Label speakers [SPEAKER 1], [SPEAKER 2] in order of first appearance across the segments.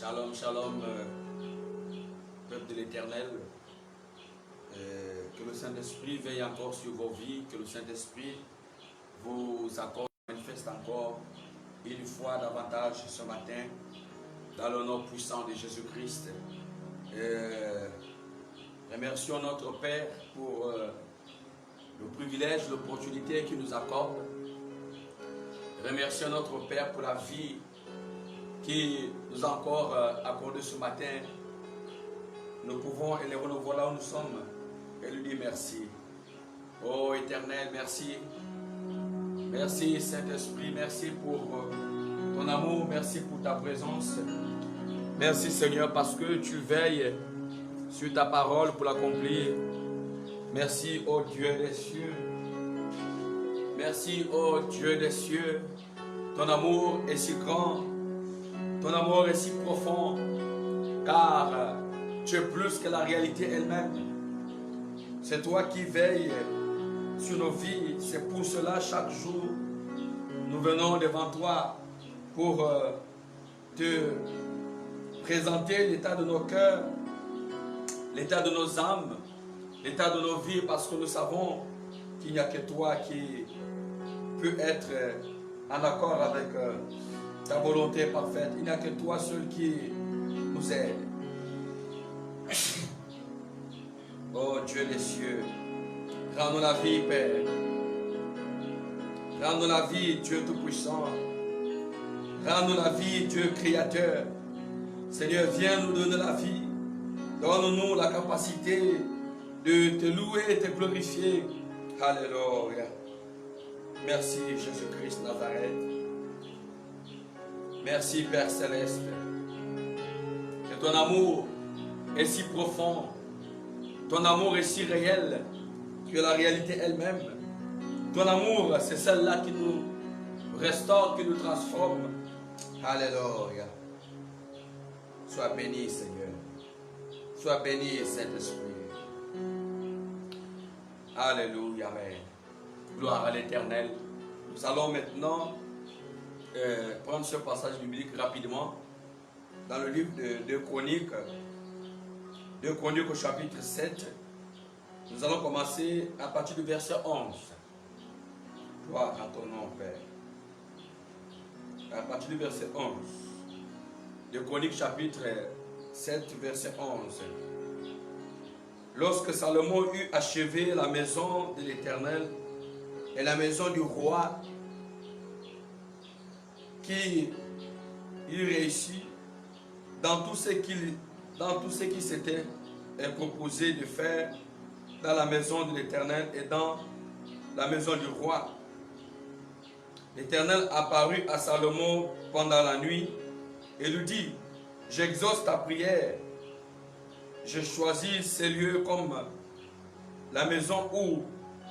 [SPEAKER 1] Shalom, shalom, peuple de l'Éternel. Que le Saint-Esprit veille encore sur vos vies, que le Saint-Esprit vous accorde, manifeste encore une fois davantage ce matin, dans le nom puissant de Jésus-Christ. Remercions notre Père pour le privilège, l'opportunité qu'il nous accorde. Remercions notre Père pour la vie qui nous a encore accordé ce matin. Nous pouvons et les renouveler là où nous sommes et lui dire merci. Oh Éternel, merci. Merci Saint-Esprit, merci pour ton amour, merci pour ta présence. Merci Seigneur parce que tu veilles sur ta parole pour l'accomplir. Merci ô Dieu des cieux. Merci ô Dieu des cieux. Ton amour est si grand. Ton amour est si profond, car tu es plus que la réalité elle-même. C'est toi qui veilles sur nos vies. C'est pour cela, chaque jour, nous venons devant toi pour te présenter l'état de nos cœurs, l'état de nos âmes, l'état de nos vies, parce que nous savons qu'il n'y a que toi qui peut être en accord avec ta volonté parfaite. Il n'y a que toi seul qui nous aide. Oh Dieu des cieux, rends-nous la vie, Père. Rends-nous la vie, Dieu Tout-Puissant. Rends-nous la vie, Dieu Créateur. Seigneur, viens nous donner la vie. Donne-nous la capacité de te louer et te glorifier. Alléluia. Merci Jésus-Christ Nazareth. Merci Père Céleste. Que ton amour est si profond. Ton amour est si réel que la réalité elle-même. Ton amour, c'est celle-là qui nous restaure, qui nous transforme. Alléluia. Sois béni, Seigneur. Sois béni, Saint-Esprit. Alléluia, Amen. Gloire à l'Éternel. Nous allons maintenant prendre ce passage biblique rapidement dans le livre de 2 Chroniques. 2 Chroniques au chapitre 7. Nous allons commencer à partir du verset 11. Gloire à ton nom, Père. À partir du verset 11. 2 Chroniques chapitre 7, verset 11. Lorsque Salomon eut achevé la maison de l'Éternel et la maison du roi, qui il réussit dans tout ce qui s'était proposé de faire dans la maison de l'Éternel et dans la maison du roi. L'Éternel apparut à Salomon pendant la nuit et lui dit: j'exauce ta prière. Je choisis ces lieux comme la maison où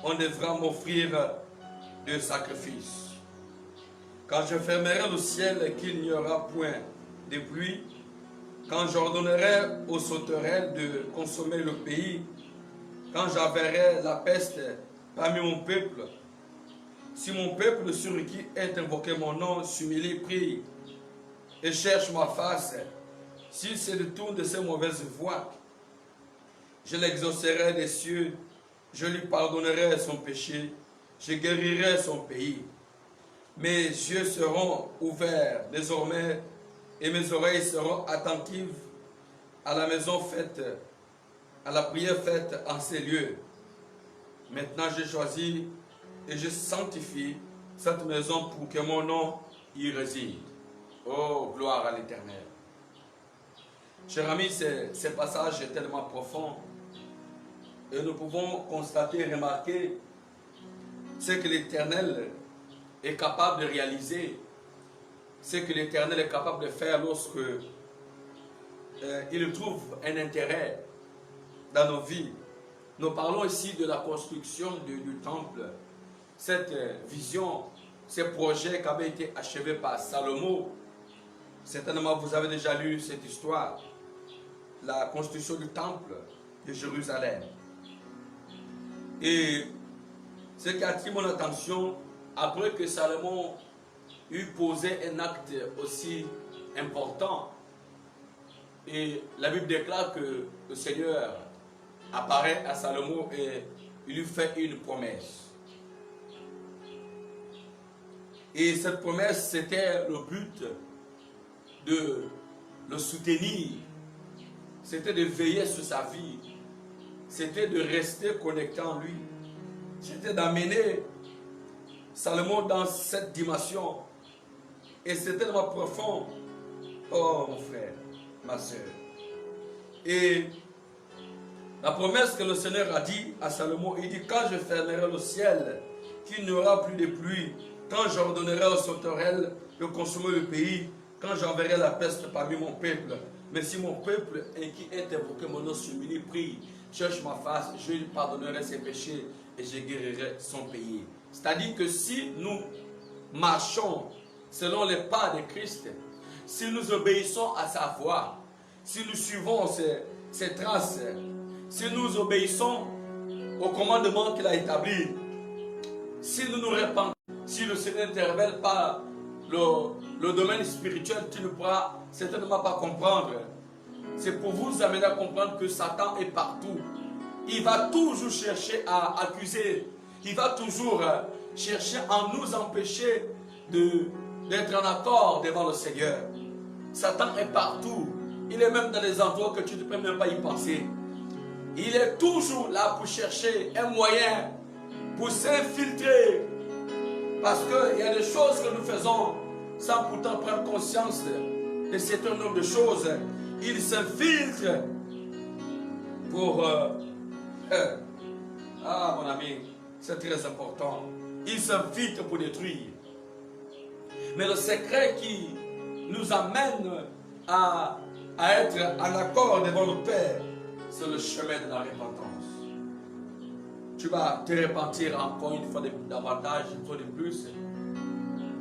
[SPEAKER 1] on devra m'offrir de sacrifices. Quand je fermerai le ciel qu'il n'y aura point de pluie, quand j'ordonnerai aux sauterelles de consommer le pays, quand j'enverrai la peste parmi mon peuple, si mon peuple sur qui est invoqué mon nom s'humilie, prie et cherche ma face, s'il se détourne de ses mauvaises voies, je l'exaucerai des cieux, je lui pardonnerai son péché, je guérirai son pays. Mes yeux seront ouverts désormais et mes oreilles seront attentives à la maison faite, à la prière faite en ces lieux. Maintenant je choisis et je sanctifie cette maison pour que mon nom y réside. Oh, gloire à l'Éternel. Chers amis, ce passage est tellement profond et nous pouvons constater et remarquer ce que l'Éternel est capable de réaliser, ce que l'Éternel est capable de faire lorsque il trouve un intérêt dans nos vies. Nous parlons ici de la construction du temple, cette vision, ce projet qui avait été achevé par Salomon. Certainement vous avez déjà lu cette histoire, la construction du temple de Jérusalem. Et ce qui a attiré mon attention, après que Salomon eut posé un acte aussi important, Et la Bible déclare que le Seigneur apparaît à Salomon et il lui fait une promesse. Et cette promesse, c'était le but de le soutenir. C'était de veiller sur sa vie. C'était de rester connecté en lui. C'était d'amener Salomon dans cette dimension. Et c'est tellement profond. Oh mon frère, ma soeur. Et la promesse que le Seigneur a dit à Salomon, il dit: quand je fermerai le ciel, qu'il n'y aura plus de pluie, quand j'ordonnerai aux sauterelles de consommer le pays, quand j'enverrai la peste parmi mon peuple. Mais si mon peuple qui est invoqué mon nom s'humilie, prie, cherche ma face, je lui pardonnerai ses péchés et je guérirai son pays. C'est-à-dire que si nous marchons selon les pas de Christ, si nous obéissons à sa voix, si nous suivons ses traces, si nous obéissons au commandement qu'il a établi, si nous nous répandons, si le Seigneur n'intervient pas le domaine spirituel, tu ne pourras certainement pas comprendre. C'est pour vous amener à comprendre que Satan est partout. Il va toujours chercher à accuser. Il va toujours chercher à nous empêcher d'être en accord devant le Seigneur. Satan est partout. Il est même dans des endroits que tu ne peux même pas y penser. Il est toujours là pour chercher un moyen pour s'infiltrer. Parce qu'il y a des choses que nous faisons sans pourtant prendre conscience de certain nombre de choses. Il s'infiltre pour... mon ami, c'est très important. Il s'infiltre pour détruire. Mais le secret qui nous amène à être en accord devant le Père, c'est le chemin de la repentance. Tu vas te repentir encore une fois davantage, une fois de plus,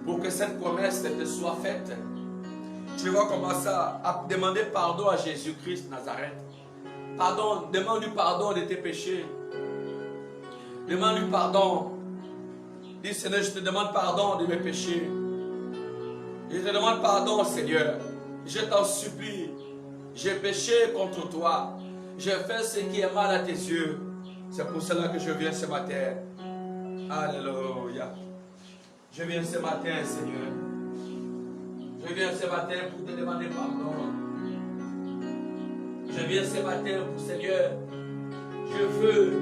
[SPEAKER 1] pour que cette promesse te soit faite. Tu vas commencer à demander pardon à Jésus-Christ de Nazareth. Pardon, demande-lui pardon de tes péchés. Demande-lui pardon. Dis: Seigneur, je te demande pardon de mes péchés. Je te demande pardon, Seigneur. Je t'en supplie. J'ai péché contre toi. J'ai fait ce qui est mal à tes yeux. C'est pour cela que je viens ce matin. Alléluia. Je viens ce matin, Seigneur. Je viens ce matin pour te demander pardon. Je viens ce matin pour, Seigneur, je veux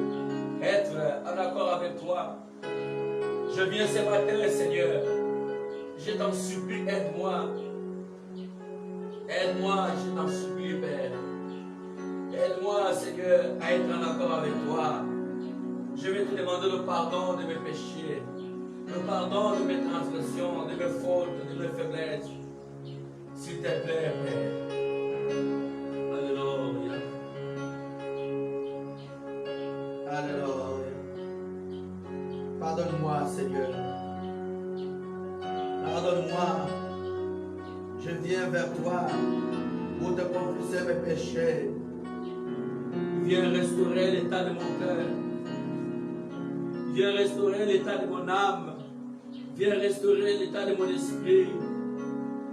[SPEAKER 1] être en accord avec toi. Je viens ce matin, Seigneur. Je t'en supplie, aide-moi. Aide-moi, je t'en supplie, Père. Aide-moi, Seigneur, à être en accord avec toi. Je vais te demander le pardon de mes péchés, le pardon de mes transgressions, de mes fautes, de mes faiblesses. S'il te plaît, Père. Alléluia. Alléluia. Pardonne-moi, Seigneur. Pardonne-moi. Je viens vers toi pour te confesser mes péchés. Viens restaurer l'état de mon cœur. Viens restaurer l'état de mon âme. Viens restaurer l'état de mon esprit.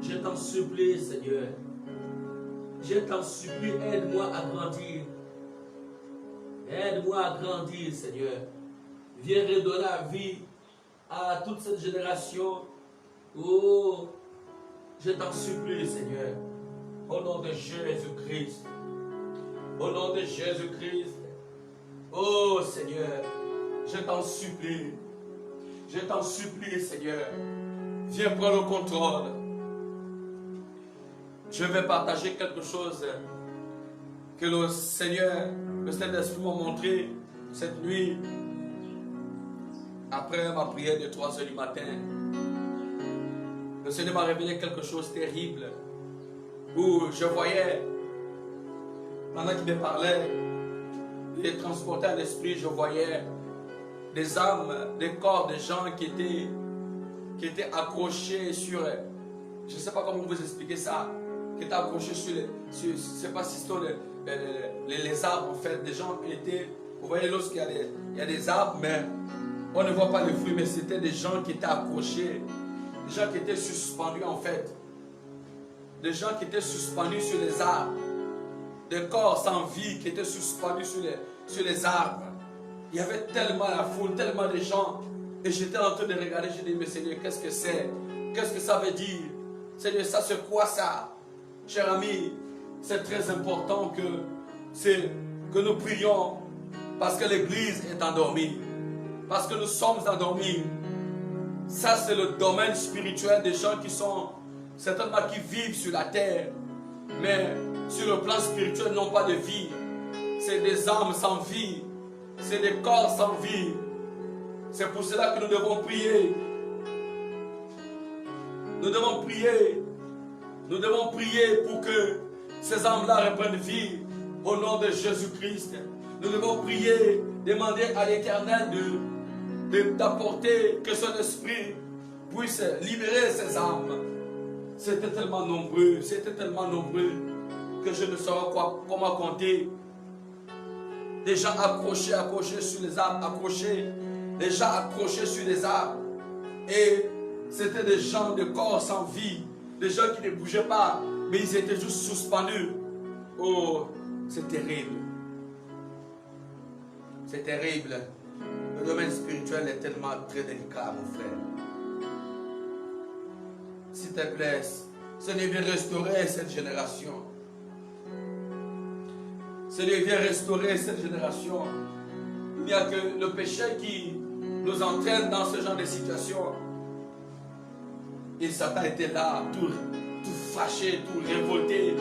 [SPEAKER 1] Je t'en supplie, Seigneur. Je t'en supplie, aide-moi à grandir. Aide-moi à grandir, Seigneur. Viens redonner la vie à toute cette génération. Oh, je t'en supplie, Seigneur. Au nom de Jésus-Christ. Au nom de Jésus-Christ. Oh, Seigneur, je t'en supplie. Je t'en supplie, Seigneur. Viens prendre le contrôle. Je vais partager quelque chose que le Seigneur, le Saint-Esprit m'a montré cette nuit, après ma prière de 3 heures du matin. Le Seigneur m'a révélé quelque chose de terrible, où je voyais, pendant qu'il me parlait, il est transporté à l'esprit, je voyais des âmes, des corps de gens qui étaient accrochés sur, je ne sais pas comment vous expliquer ça, qui étaient accrochés sur je ne sais pas si c'est les arbres en fait, des gens qui étaient, vous voyez lorsqu'il y a des arbres, mais on ne voit pas les fruits, mais c'était des gens qui étaient accrochés, des gens qui étaient suspendus en fait, des gens qui étaient suspendus sur les arbres, des corps sans vie qui étaient suspendus sur les arbres. Il y avait tellement la foule, tellement de gens. Et j'étais en train de regarder, j'ai dit, mais Seigneur, qu'est-ce que c'est? Qu'est-ce que ça veut dire? Seigneur, ça c'est quoi ça? Cher ami, c'est très important que nous prions parce que l'Église est endormie. Parce que nous sommes endormis. Ça c'est le domaine spirituel des gens qui sont certainement qui vivent sur la terre. Mais sur le plan spirituel, n'ont pas de vie. C'est des âmes sans vie. C'est des corps sans vie. C'est pour cela que nous devons prier. Nous devons prier. Nous devons prier pour que ces âmes-là reprennent vie au nom de Jésus-Christ. Nous devons prier, demander à l'Éternel d'apporter que son esprit puisse libérer ces âmes. C'était tellement nombreux que je ne saurais comment compter. Des gens accrochés sur les arbres, des gens accrochés sur les arbres. Et c'était des gens de corps sans vie, des gens qui ne bougeaient pas, mais ils étaient juste suspendus. Oh, c'est terrible. C'est terrible. Le domaine spirituel est tellement très délicat, mon frère. S'il te plaît, Seigneur, viens restaurer cette génération. Seigneur, viens restaurer cette génération. Il n'y a que le péché qui nous entraîne dans ce genre de situation. Et Satan était là, tout fâché, tout révolté.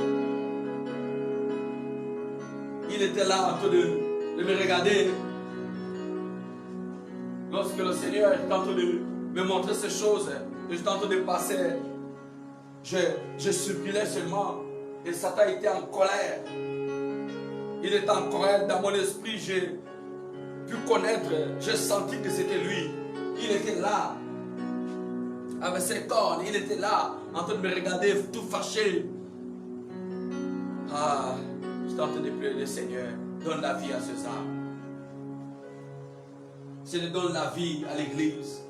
[SPEAKER 1] Il était là en train de me regarder. Lorsque le Seigneur est en train de me montrer ces choses, j'étais en train de passer, je suppliais seulement. Et Satan était en colère. Il était en colère. Dans mon esprit, j'ai pu connaître, j'ai senti que c'était lui. Il était là, avec ses cornes, il était là, en train de me regarder, tout fâché. Ah, j'étais en train de pleurer, le Seigneur, donne la vie à ces âmes. Seigneur, donne la vie à l'Église.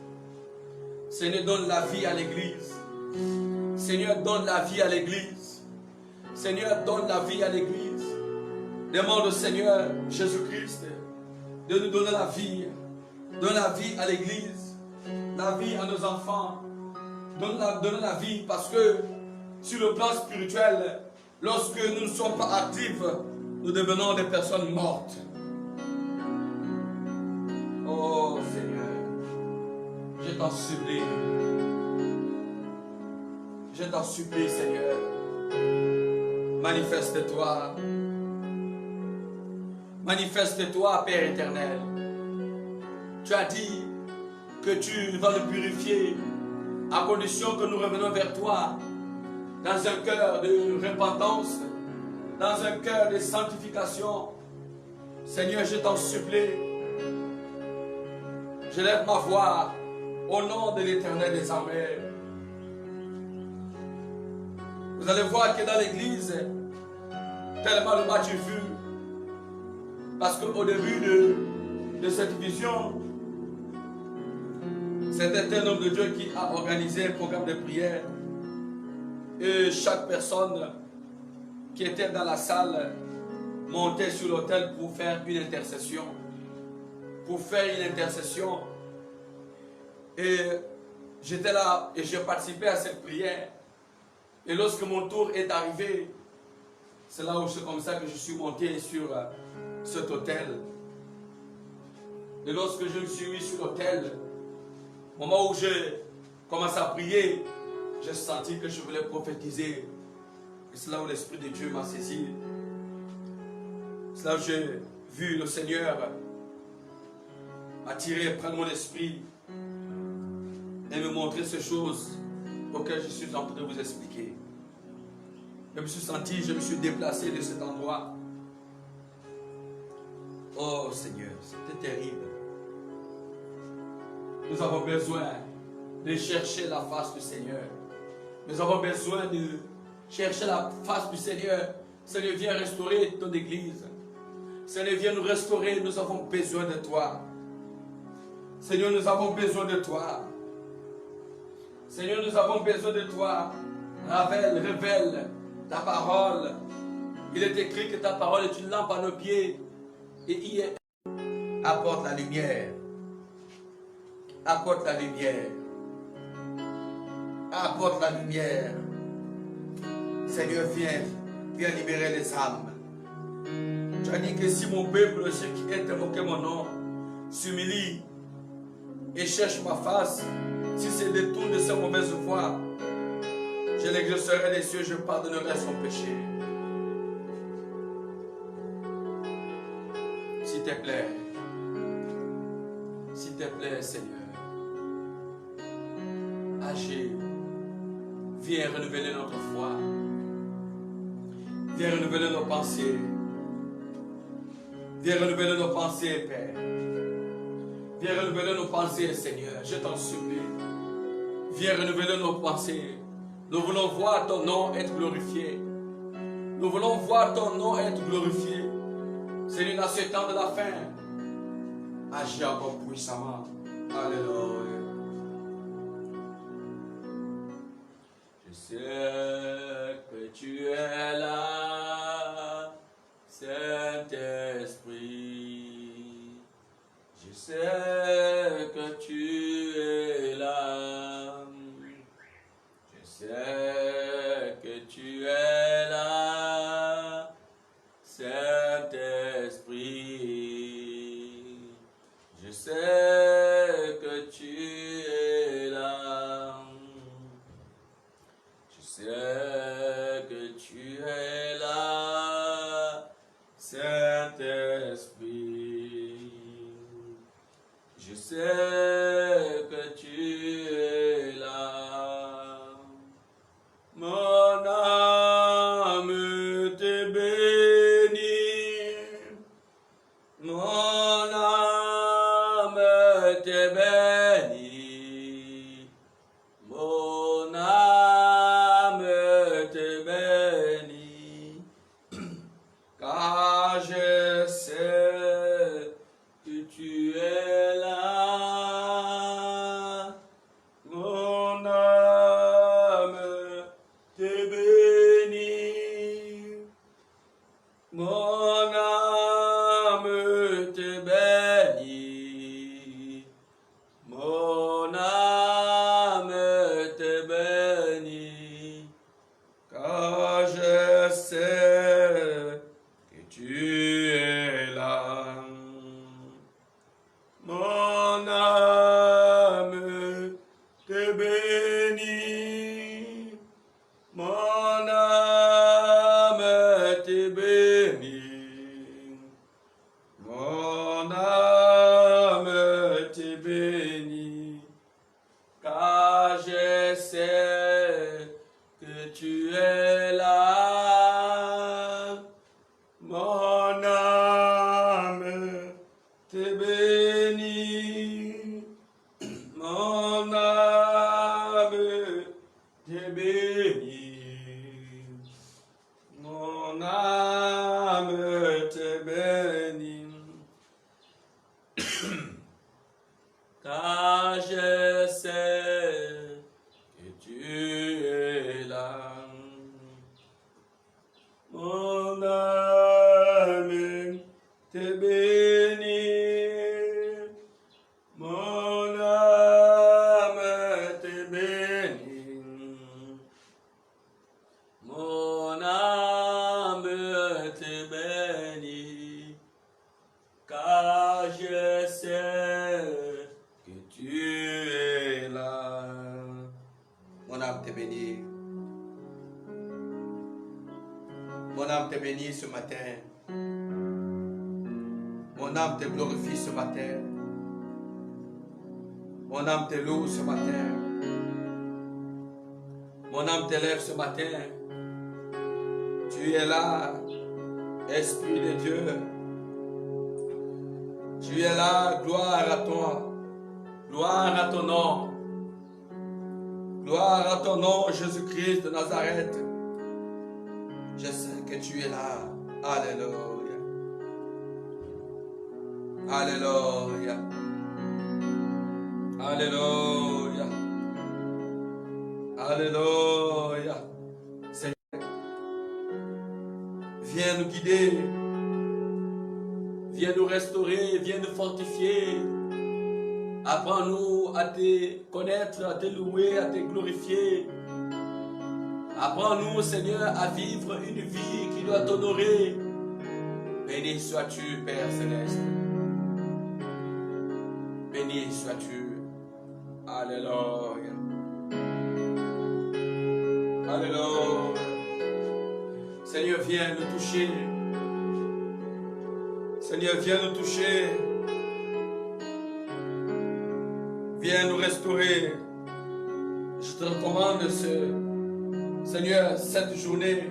[SPEAKER 1] Seigneur, donne la vie à l'Église. Seigneur, donne la vie à l'Église. Seigneur, donne la vie à l'Église. Demande au Seigneur Jésus-Christ de nous donner la vie. Donne la vie à l'Église. La vie à nos enfants. Donne la vie parce que sur le plan spirituel, lorsque nous ne sommes pas actifs, nous devenons des personnes mortes. Oh Seigneur, je t'en supplie. Je t'en supplie, Seigneur. Manifeste-toi. Manifeste-toi, Père éternel. Tu as dit que tu vas nous purifier à condition que nous revenons vers toi dans un cœur de repentance, dans un cœur de sanctification. Seigneur, je t'en supplie. Je lève ma voix au nom de l'Éternel des armées. Vous allez voir que dans l'église, tellement le match est vu. Parce qu'au début de cette vision, c'était un homme de Dieu qui a organisé un programme de prière. Et chaque personne qui était dans la salle montait sur l'autel pour faire une intercession. Et j'étais là et j'ai participé à cette prière. Et lorsque mon tour est arrivé, c'est là où c'est comme ça que je suis monté sur cet autel. Et lorsque je me suis mis sur l'autel, au moment où j'ai commencé à prier, j'ai senti que je voulais prophétiser. Et c'est là où l'Esprit de Dieu m'a saisi. C'est là où j'ai vu le Seigneur m'attirer, prendre mon esprit et me montrer ces choses auxquelles je suis en train de vous expliquer. Je me suis senti, je me suis déplacé de cet endroit. Oh Seigneur, c'était terrible. Nous avons besoin de chercher la face du Seigneur. Nous avons besoin de chercher la face du Seigneur. Seigneur, viens restaurer ton église. Seigneur, viens nous restaurer. Nous avons besoin de toi. Seigneur, nous avons besoin de toi. Seigneur, nous avons besoin de toi. Révèle ta parole. Il est écrit que ta parole est une lampe à nos pieds et y est. Apporte la lumière. Apporte la lumière. Apporte la lumière. Seigneur, viens libérer les âmes. Tu as dit que si mon peuple, ceux qui ont invoqué mon nom, s'humilie et cherche ma face, si c'est détourne de sa mauvaise voie, je l'exaucerai des cieux, je pardonnerai son péché. S'il te plaît, Seigneur, agis, viens renouveler notre foi, viens renouveler nos pensées, viens renouveler nos pensées, Père, viens renouveler nos pensées, Seigneur, je t'en supplie, viens renouveler nos pensées. Nous voulons voir ton nom être glorifié. Nous voulons voir ton nom être glorifié. Seigneur, dans ce temps de la fin, agis encore puissamment. Alléluia. Je sais que tu es là, Saint-Esprit. Je sais que tu es là. Je sais que tu es là, Saint-Esprit. Je sais que tu es là. Je sais que tu es là, Saint-Esprit. Je sais que tu es là. Mon âme te bénit, mon âme te bénit, mon âme te bénit, car je sais que tu es là. Mon âme te bénit, mon âme te bénit, mon âme te bénit, car je sais que tu es là. Mon âme te bénit, mon âme te bénit, mon âme te bénit, car je sais que tu es là. Mon âme te bénit, mon âme te bénit, mon âme te bénit, car je sais que tu es là. Mon âme te bénit, mon âme te bénit, mon âme te bénit, car je sais que tu es là. Mon âme te bénit. Mon âme te bénit ce matin. Mon âme te glorifie ce matin. Mon âme te loue ce matin. Mon âme t'élève ce matin. Tu es là, Esprit de Dieu. Tu es là, gloire à toi. Gloire à ton nom. Gloire à ton nom, Jésus-Christ de Nazareth. Je sais que tu es là. Alléluia. Alléluia. Alléluia. Alléluia. Seigneur, Viens nous guider. Viens nous restaurer. Viens nous fortifier. Apprends-nous à te connaître, à te louer, à te glorifier. Apprends-nous, Seigneur, à vivre une vie qui doit t'honorer. Béni sois-tu, Père Céleste. Béni sois-tu. Alléluia. Alléluia. Seigneur, viens nous toucher. Seigneur, viens nous toucher. Viens nous restaurer. Je te recommande Seigneur, cette journée.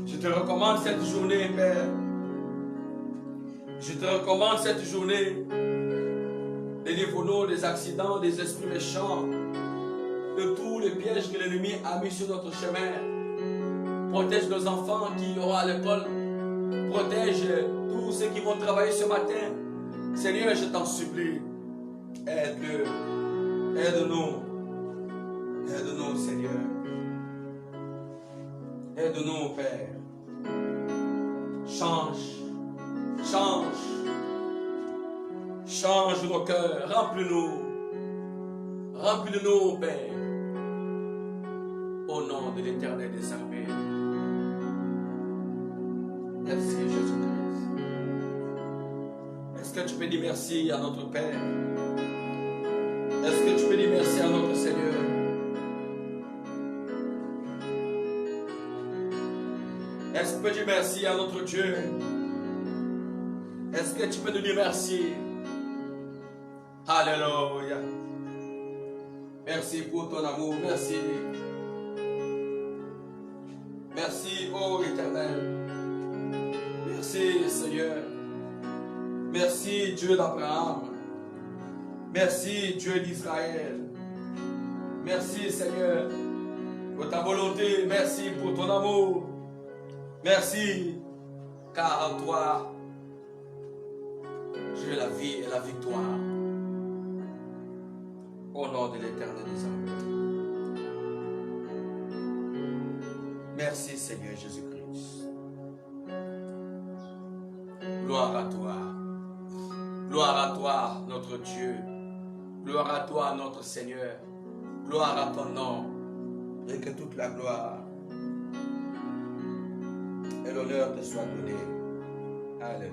[SPEAKER 1] Je te recommande cette journée, Père. Je te recommande cette journée. Délivre-nous des accidents, des esprits méchants, de tous les pièges que l'ennemi a mis sur notre chemin. Protège nos enfants qui iront à l'école. Protège tous ceux qui vont travailler ce matin. Seigneur, je t'en supplie. Aide-le. Aide-nous. Aide-nous, Seigneur. Aide-nous, Père. Change. Change. Change nos cœurs. Remplis-nous. Remplis-nous, Père. Au nom de l'Éternel des armées. Merci, Jésus-Christ. Est-ce que tu peux dire merci à notre Père? Est-ce que tu peux dire merci à notre Seigneur? Est-ce que tu peux dire merci à notre Dieu? Est-ce que tu peux nous dire merci? Alléluia. Merci pour ton amour. Merci. Merci, ô Éternel. Merci, Seigneur. Merci, Dieu d'Abraham. Merci, Dieu d'Israël. Merci, Seigneur, pour ta volonté. Merci pour ton amour. Merci, car en toi, j'ai la vie et la victoire. Au nom de l'Éternel des armées. Merci, Seigneur Jésus-Christ. Gloire à toi. Gloire à toi, notre Dieu. Gloire à toi, notre Seigneur. Gloire à ton nom. Et que toute la gloire et l'honneur te soient donnés. Alléluia.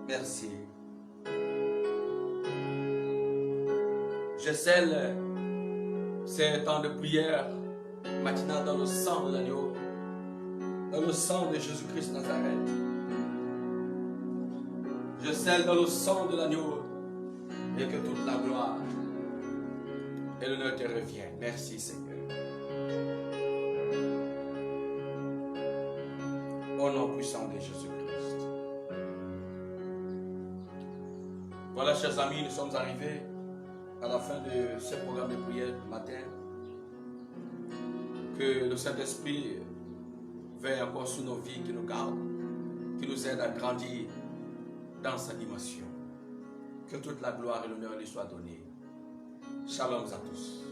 [SPEAKER 1] Merci. Je scelle ces temps de prière matinale dans le sang de l'agneau, dans le sang de Jésus-Christ Nazareth. Je scelle dans le sang de l'agneau et que toute la gloire et l'honneur te reviennent. Merci, Seigneur. Au nom puissant de Jésus-Christ. Voilà, chers amis, nous sommes arrivés à la fin de ce programme de prière du matin. Que le Saint-Esprit veille encore sur nos vies, qui nous garde, qui nous aide à grandir dans sa dimension. Que toute la gloire et l'honneur lui soient donnés. Shalom à tous.